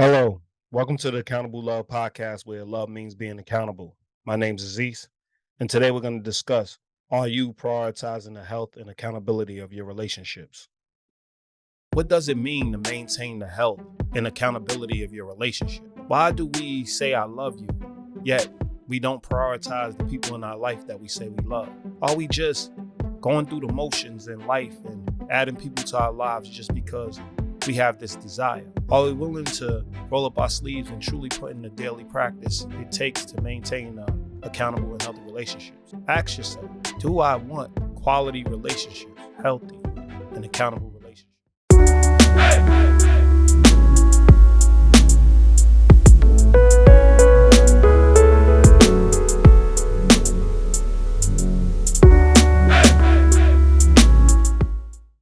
Hello, welcome to the Accountable Love podcast where love means being accountable. My name's Aziz, and today we're going to discuss, are you prioritizing the health and accountability of your relationships? What does it mean to maintain the health and accountability of your relationship? Why do we say I love you, yet we don't prioritize the people in our life that we say we love? Are we just going through the motions in life and adding people to our lives just because we have this desire? Are we willing to roll up our sleeves and truly put in the daily practice it takes to maintain accountable and healthy relationships? Ask yourself, do I want quality relationships, healthy and accountable relationships?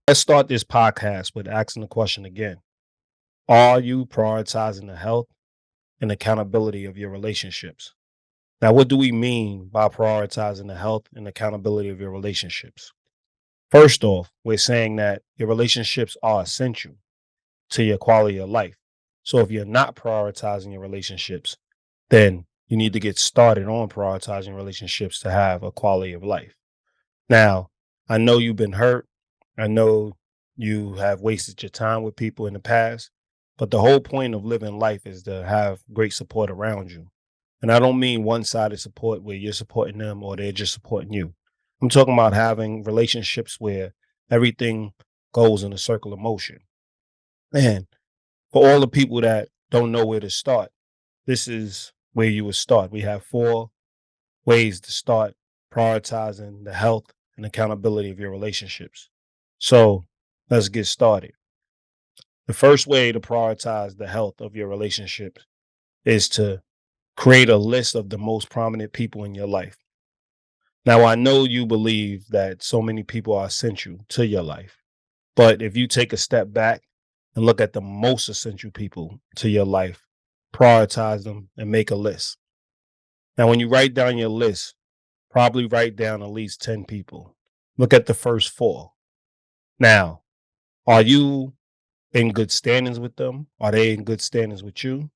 Let's start this podcast with asking the question again. Are you prioritizing the health and accountability of your relationships? Now, what do we mean by prioritizing the health and accountability of your relationships? First off, we're saying that your relationships are essential to your quality of life. So if you're not prioritizing your relationships, then you need to get started on prioritizing relationships to have a quality of life. Now, I know you've been hurt. I know you have wasted your time with people in the past, but the whole point of living life is to have great support around you. And I don't mean one-sided support where you're supporting them or they're just supporting you. I'm talking about having relationships where everything goes in a circle of motion. And for all the people that don't know where to start, this is where you would start. We have 4 ways to start prioritizing the health and accountability of your relationships. So let's get started. The first way to prioritize the health of your relationships is to create a list of the most prominent people in your life. Now, I know you believe that so many people are essential to your life, but if you take a step back and look at the most essential people to your life, prioritize them and make a list. Now, when you write down your list, probably write down at least 10 people. Look at the first 4. Now, are you in good standings with them? Are they in good standings with you?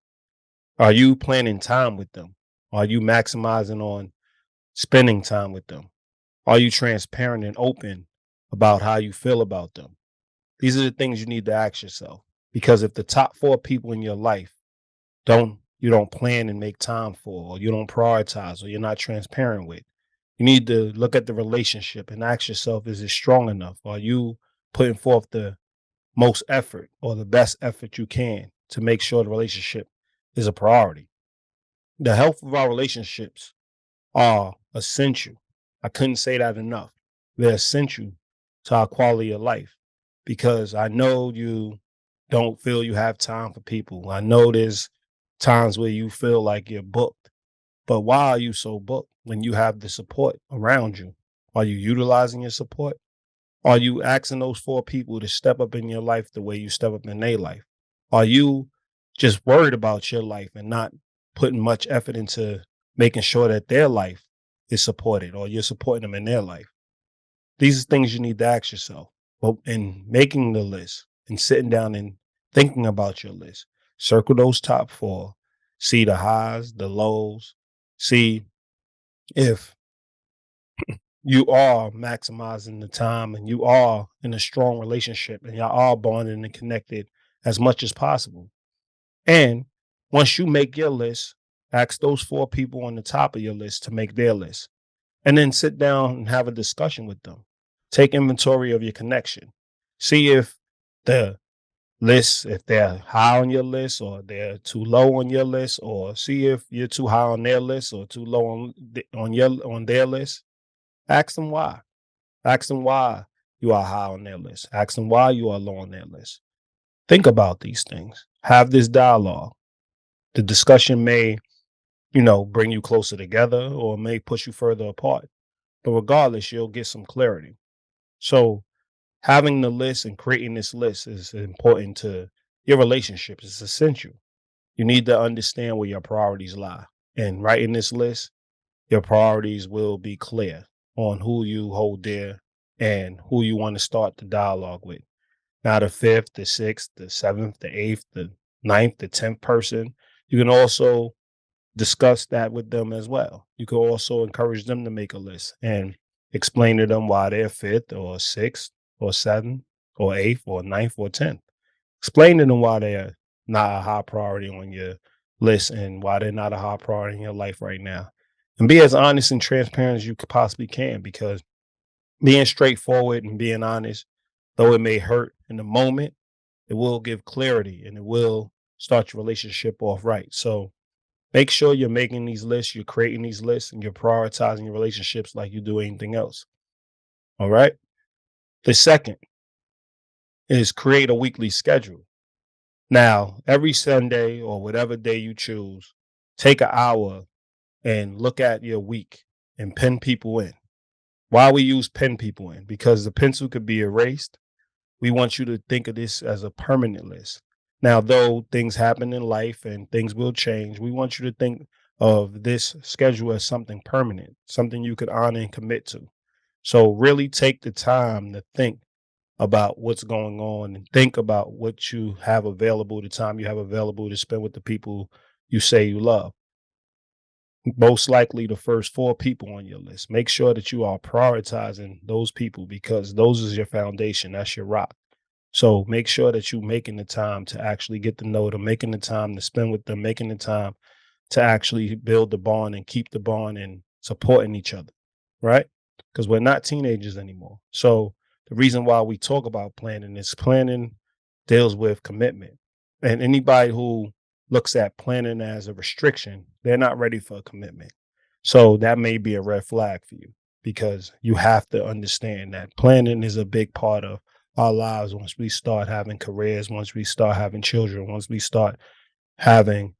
Are you planning time with them? Are you maximizing on spending time with them? Are you transparent and open about how you feel about them? These are the things you need to ask yourself. Because if the top 4 people in your life you don't plan and make time for, or you don't prioritize, or you're not transparent with, you need to look at the relationship and ask yourself, is it strong enough? Are you putting forth the most effort or the best effort you can to make sure the relationship is a priority? The health of our relationships are essential. I couldn't say that enough. They're essential to our quality of life because I know you don't feel you have time for people. I know there's times where you feel like you're booked, but why are you so booked when you have the support around you? Are you utilizing your support? Are you asking those 4 people to step up in your life the way you step up in their life? Are you just worried about your life and not putting much effort into making sure that their life is supported or you're supporting them in their life? These are things you need to ask yourself. But in making the list and sitting down and thinking about your list, circle those top 4, see the highs, the lows, see if you are maximizing the time and you are in a strong relationship and y'all are bonded and connected as much as possible. And once you make your list, ask those 4 people on the top of your list to make their list. And then sit down and have a discussion with them. Take inventory of your connection. See if the list, if they're high on your list or they're too low on your list, or see if you're too high on their list or too low on their list. Ask them why. Ask them why you are high on their list. Ask them why you are low on their list. Think about these things. Have this dialogue. The discussion may, bring you closer together or may push you further apart. But regardless, you'll get some clarity. So having the list and creating this list is important to your relationships. It's essential. You need to understand where your priorities lie. And writing this list, your priorities will be clear on who you hold dear and who you want to start the dialogue with. Now, the 5th, the 6th, the 7th, the 8th, the ninth, the 10th person. You can also discuss that with them as well. You can also encourage them to make a list and explain to them why they're fifth or sixth or seventh or eighth or ninth or 10th. Explain to them why they're not a high priority on your list and why they're not a high priority in your life right now. And be as honest and transparent as you could possibly can, because being straightforward and being honest, though it may hurt in the moment, it will give clarity and it will start your relationship off right. So make sure you're making these lists, you're creating these lists, and you're prioritizing your relationships like you do anything else. All right. The second is create a weekly schedule. Now, every Sunday or whatever day you choose, take an hour and look at your week and pin people in. Why we use pin people in? Because the pencil could be erased. We want you to think of this as a permanent list. Now, though things happen in life and things will change, we want you to think of this schedule as something permanent, something you could honor and commit to. So, really take the time to think about what's going on and think about what you have available, the time you have available to spend with the people you say you love. Most likely the first four people on your list. Make sure that you are prioritizing those people because those is your foundation. That's your rock. So make sure that you're making the time to actually get to know them, making the time to spend with them, making the time to actually build the bond and keep the bond and supporting each other, right? Because we're not teenagers anymore. So the reason why we talk about planning is planning deals with commitment. And anybody who looks at planning as a restriction, they're not ready for a commitment. So that may be a red flag for you because you have to understand that planning is a big part of our lives once we start having careers, once we start having children, once we start having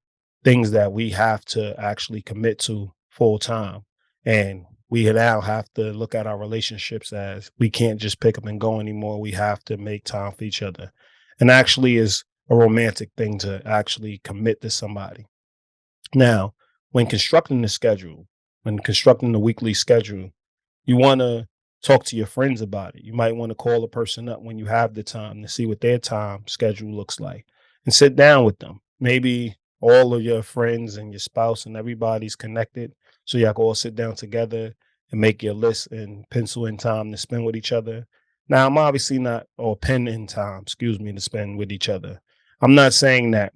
things that we have to actually commit to full time. And we now have to look at our relationships as we can't just pick up and go anymore. We have to make time for each other. And actually is a romantic thing to actually commit to somebody. Now, when constructing the schedule, when constructing the weekly schedule, you want to talk to your friends about it. You might want to call a person up when you have the time to see what their time schedule looks like and sit down with them. Maybe all of your friends and your spouse and everybody's connected. So y'all can all sit down together and make your list and pencil in time to spend with each other. Now, I'm obviously not, or pen in time, excuse me, to spend with each other. I'm not saying that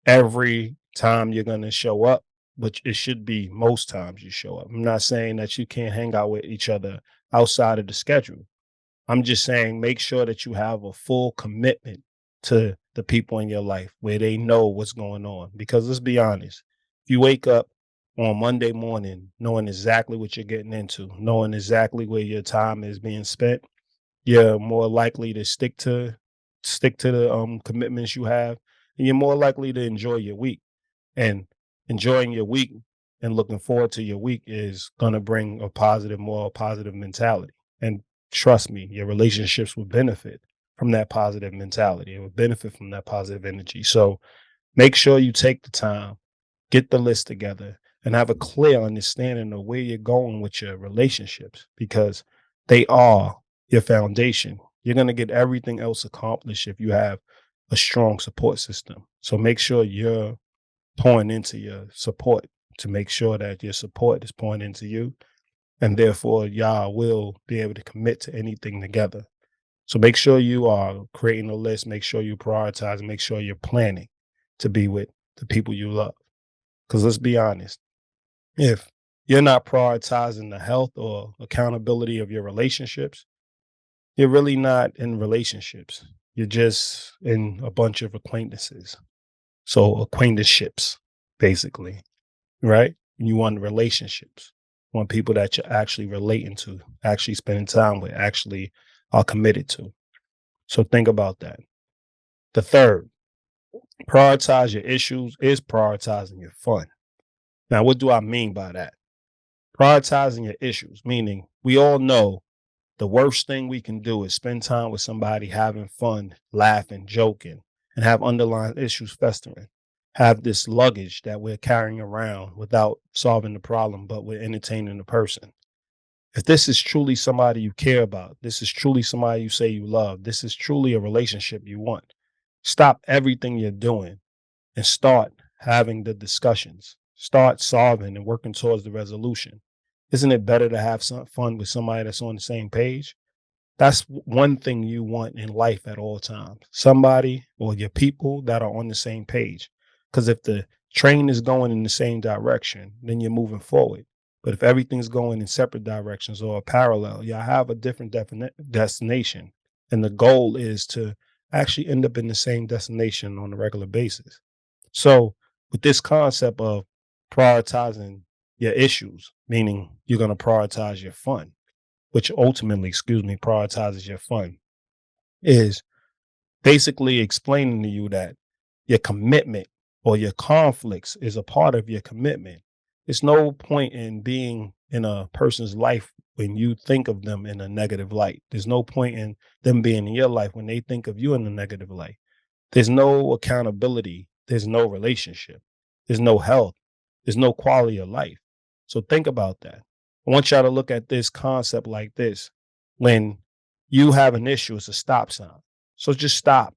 every time you're going to show up, but it should be most times you show up. I'm not saying that you can't hang out with each other outside of the schedule. I'm just saying make sure that you have a full commitment to the people in your life where they know what's going on. Because let's be honest, if you wake up on Monday morning knowing exactly what you're getting into, knowing exactly where your time is being spent, you're more likely to stick to the commitments you have, and you're more likely to enjoy your week. And enjoying your week and looking forward to your week is going to bring a positive, more positive mentality. And trust me, your relationships will benefit from that positive mentality. It will benefit from that positive energy. So make sure you take the time, get the list together, and have a clear understanding of where you're going with your relationships because they are your foundation. You're going to get everything else accomplished if you have a strong support system. So make sure you're pouring into your support to make sure that your support is pouring into you. And therefore, y'all will be able to commit to anything together. So make sure you are creating a list, make sure you prioritize, make sure you're planning to be with the people you love. Because let's be honest, if you're not prioritizing the health or accountability of your relationships, you're really not in relationships. You're just in a bunch of acquaintances. So acquaintanceships, basically, right? You want relationships, you want people that you're actually relating to, actually spending time with, actually are committed to. So think about that. The third, prioritize your issues is prioritizing your fun. Now, what do I mean by that? Prioritizing your issues, meaning we all know the worst thing we can do is spend time with somebody having fun, laughing, joking, and have underlying issues festering. Have this luggage that we're carrying around without solving the problem, but we're entertaining the person. If this is truly somebody you care about, this is truly somebody you say you love, this is truly a relationship you want, stop everything you're doing and start having the discussions. Start solving and working towards the resolution. Isn't it better to have some fun with somebody that's on the same page? That's one thing you want in life at all times. Somebody or your people that are on the same page. Because if the train is going in the same direction, then you're moving forward. But if everything's going in separate directions or parallel, you have a different destination. And the goal is to actually end up in the same destination on a regular basis. So, with this concept of prioritizing your issues, meaning you're going to prioritize your fun, which ultimately, prioritizes your fun, is basically explaining to you that your commitment or your conflicts is a part of your commitment. It's no point in being in a person's life when you think of them in a negative light. There's no point in them being in your life when they think of you in a negative light. There's no accountability. There's no relationship. There's no health. There's no quality of life. So think about that. I want y'all to look at this concept like this. When you have an issue, it's a stop sign. So just stop.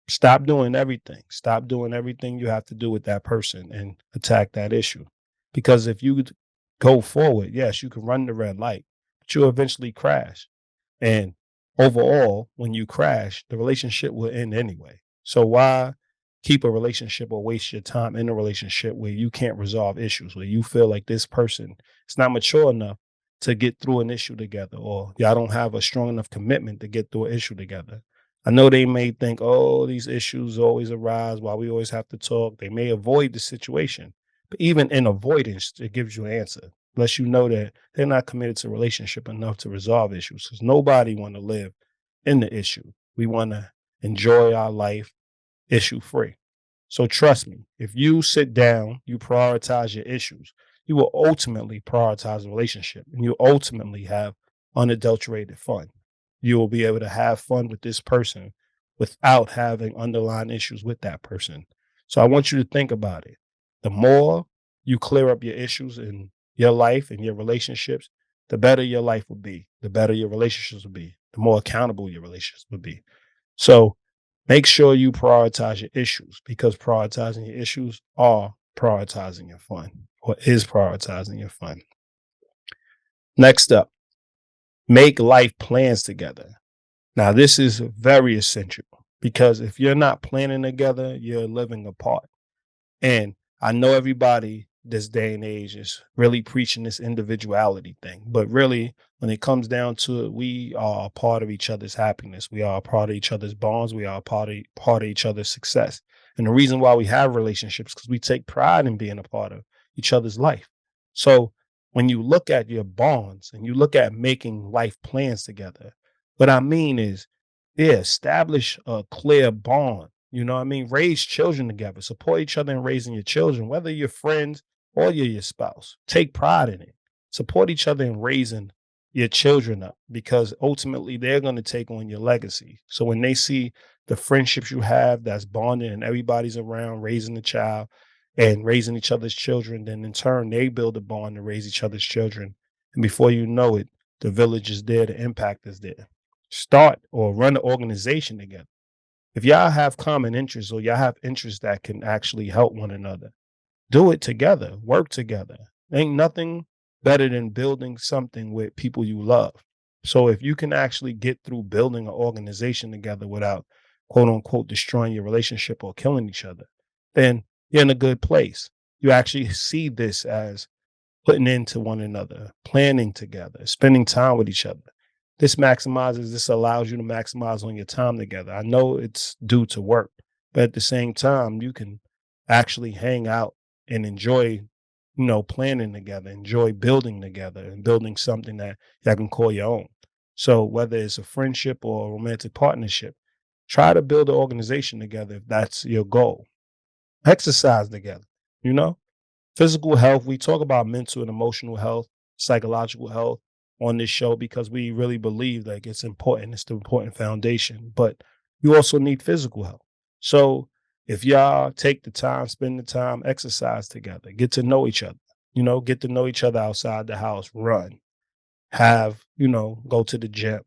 Stop doing everything. Stop doing everything you have to do with that person and attack that issue. Because if you go forward, yes, you can run the red light, but you'll eventually crash. And overall, when you crash, the relationship will end anyway. So why keep a relationship or waste your time in a relationship where you can't resolve issues, where you feel like this person is not mature enough to get through an issue together, or y'all don't have a strong enough commitment to get through an issue together? I know they may think, oh, these issues always arise while we always have to talk. They may avoid the situation, but even in avoidance, it gives you an answer. Lets you know that they're not committed to a relationship enough to resolve issues, because nobody want to live in the issue. We want to enjoy our life issue free. So trust me, if you sit down, you prioritize your issues, you will ultimately prioritize a relationship, and you ultimately have unadulterated fun. You will be able to have fun with this person without having underlying issues with that person. So I want you to think about it. The more you clear up your issues in your life and your relationships, the better your life will be, the better your relationships will be, the more accountable your relationships will be. So make sure you prioritize your issues, because prioritizing your issues are prioritizing your fun, or is prioritizing your fun. Next up, make life plans together. Now, this is very essential, because if you're not planning together, you're living apart. And I know everybody this day and age is really preaching this individuality thing, but really, when it comes down to it, we are a part of each other's happiness. We are a part of each other's bonds. We are a part of each other's success. And the reason why we have relationships, because we take pride in being a part of each other's life. So when you look at your bonds and you look at making life plans together, what I mean is, yeah, establish a clear bond. You know what I mean? Raise children together. Support each other in raising your children, whether you're friends or you're your spouse. Take pride in it. Support each other in raising your children up, because ultimately they're going to take on your legacy. So when they see the friendships you have that's bonded and everybody's around raising the child and raising each other's children, then in turn they build a bond to raise each other's children. And before you know it, the village is there, the impact is there. Start or run an organization together. If y'all have common interests, or y'all have interests that can actually help one another, do it together, work together. Ain't nothing better than building something with people you love. So if you can actually get through building an organization together without, quote unquote, destroying your relationship or killing each other, then you're in a good place. You actually see this as putting into one another, planning together, spending time with each other. This allows you to maximize on your time together. I know it's due to work, but at the same time, you can actually hang out and enjoy, planning together, enjoy building together and building something that y'all can call your own. So whether it's a friendship or a romantic partnership, try to build an organization together if that's your goal. Exercise together, you know? Physical health, we talk about mental and emotional health, psychological health on this show, because we really believe like it's important. It's the important foundation, but you also need physical health. So if y'all take the time, spend the time, exercise together, get to know each other, get to know each other outside the house, run, go to the gym,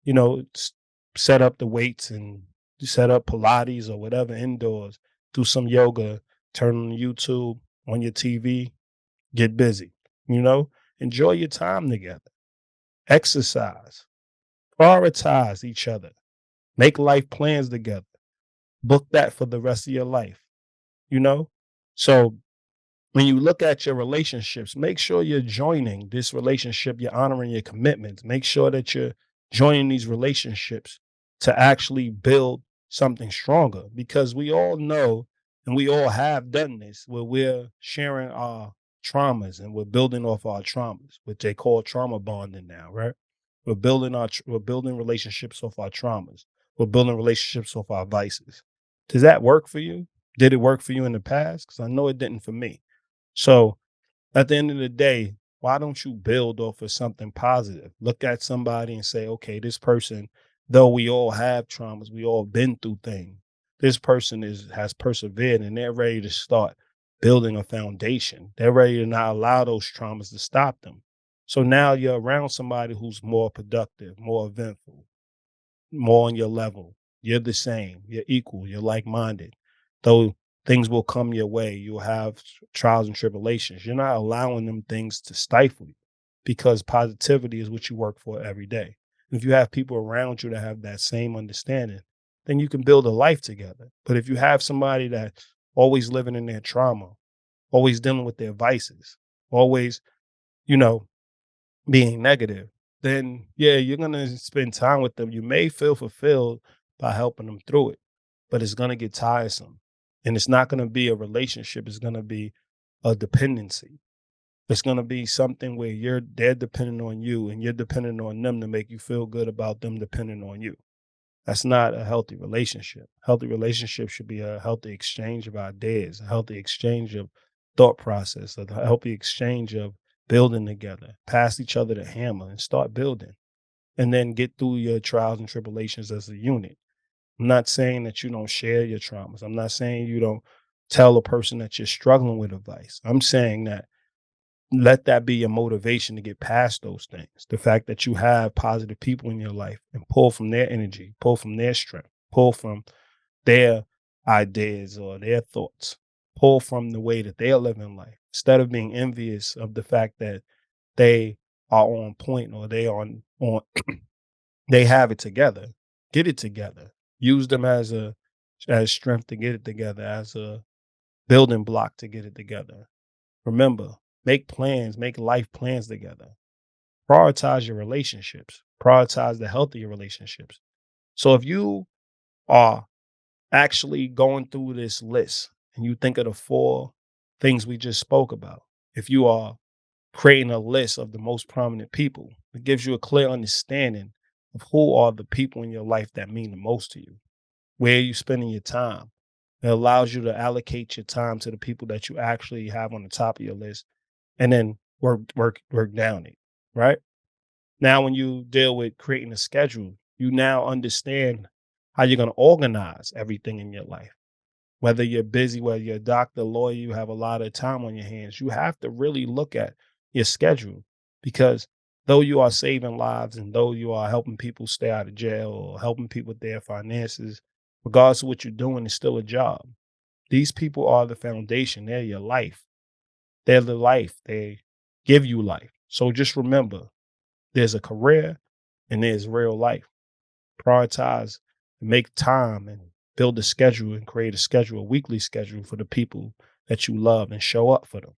you know, s- set up the weights and set up Pilates or whatever indoors. do some yoga, turn on YouTube, on your TV, get busy, you know, enjoy your time together, exercise, prioritize each other, make life plans together, book that for the rest of your life, you know? So when you look at your relationships, make sure you're joining this relationship, you're honoring your commitments. Make sure that you're joining these relationships to actually build something stronger because we all know and we all have done this where we're sharing our traumas and we're building off our traumas, which they call trauma bonding now, right? We're building relationships off our traumas. We're building relationships off our vices. Does that work for you? Did it work for you in the past? Because I know it didn't for me. So at the end of the day, why don't you build off of something positive? Look at somebody and say, okay, this person, though we all have traumas, we all been through things. This person has persevered and they're ready to start building a foundation. They're ready to not allow those traumas to stop them. So now you're around somebody who's more productive, more eventful, more on your level. You're the same. You're equal. You're like minded. Though things will come your way, you'll have trials and tribulations. You're not allowing them things to stifle you because positivity is what you work for every day. If you have people around you that have that same understanding, then you can build a life together. But if you have somebody that's always living in their trauma, always dealing with their vices, always, you know, being negative, then yeah, you're gonna spend time with them. You may feel fulfilled by helping them through it, but it's gonna get tiresome. And it's not gonna be a relationship, it's gonna be a dependency. It's gonna be something where they're dependent on you and you're dependent on them to make you feel good about them depending on you. That's not a healthy relationship. Healthy relationship should be a healthy exchange of ideas, a healthy exchange of thought process, a healthy exchange of building together. Pass each other the hammer and start building. And then get through your trials and tribulations as a unit. I'm not saying that you don't share your traumas. I'm not saying you don't tell a person that you're struggling with advice. I'm saying that let that be your motivation to get past those things. The fact that you have positive people in your life and pull from their energy, pull from their strength, pull from their ideas or their thoughts, pull from the way that they're living life instead of being envious of the fact that they are on point or on they have it together. Get it together. Use them as strength to get it together, as a building block to get it together. Remember, make plans, make life plans together. Prioritize your relationships. Prioritize the healthier relationships. So if you are actually going through this list and you think of the four things we just spoke about, if you are creating a list of the most prominent people, it gives you a clear understanding of who are the people in your life that mean the most to you. Where are you spending your time? It allows you to allocate your time to the people that you actually have on the top of your list and then work down it, right? Now, when you deal with creating a schedule, you now understand how you're going to organize everything in your life. Whether you're busy, whether you're a doctor, lawyer, you have a lot of time on your hands. You have to really look at your schedule because though you are saving lives and though you are helping people stay out of jail or helping people with their finances, regardless of what you're doing, it's still a job. These people are the foundation. They're your life. They're the life. They give you life. So just remember, there's a career and there's real life. Prioritize, make time and build a schedule and create a schedule, a weekly schedule for the people that you love and show up for them.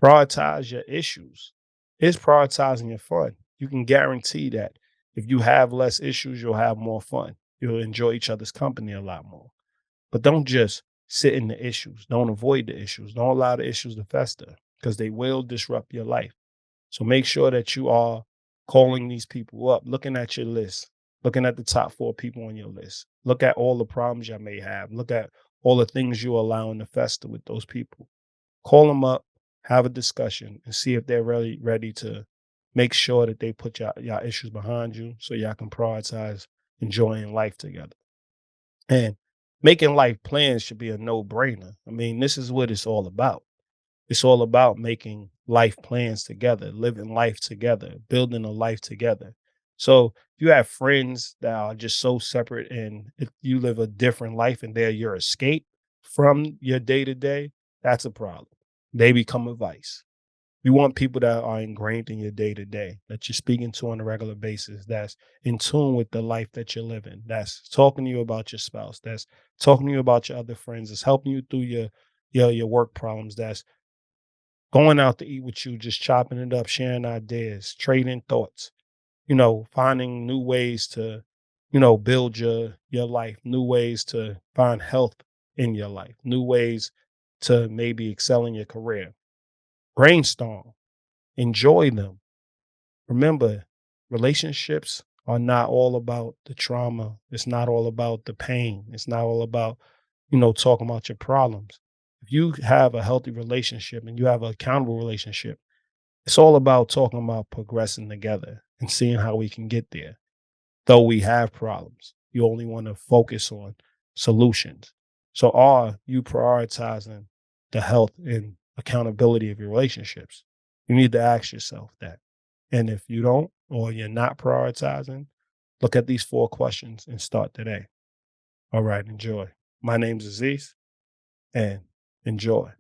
Prioritize your issues. Is prioritizing your fun. You can guarantee that if you have less issues, you'll have more fun. You'll enjoy each other's company a lot more. But don't just sit in the issues. Don't avoid the issues. Don't allow the issues to fester because they will disrupt your life. So make sure that you are calling these people up, looking at your list, looking at the top four people on your list. Look at all the problems you may have. Look at all the things you're allowing to fester with those people. Call them up, have a discussion, and see if they're really ready to make sure that they put your issues behind you so y'all can prioritize enjoying life together. And making life plans should be a no-brainer. I mean, this is what it's all about. It's all about making life plans together, living life together, building a life together. So if you have friends that are just so separate and if you live a different life and they're your escape, from your day to day, that's a problem. They become a vice. You want people that are ingrained in your day to day, that you're speaking to on a regular basis, that's in tune with the life that you're living, that's talking to you about your spouse, that's talking to you about your other friends, that's helping you through your work problems, that's going out to eat with you, just chopping it up, sharing ideas, trading thoughts, finding new ways to, build your life, new ways to find health in your life, new ways to maybe excel in your career. Brainstorm, enjoy them. Remember, relationships are not all about the trauma. It's not all about the pain. It's not all about, talking about your problems. If you have a healthy relationship and you have an accountable relationship, it's all about talking about progressing together and seeing how we can get there. Though we have problems, you only want to focus on solutions. So, are you prioritizing the health and accountability of your relationships? You need to ask yourself that. And if you don't, or you're not prioritizing, look at these 4 questions and start today. All right, enjoy. My name's Aziz, and enjoy.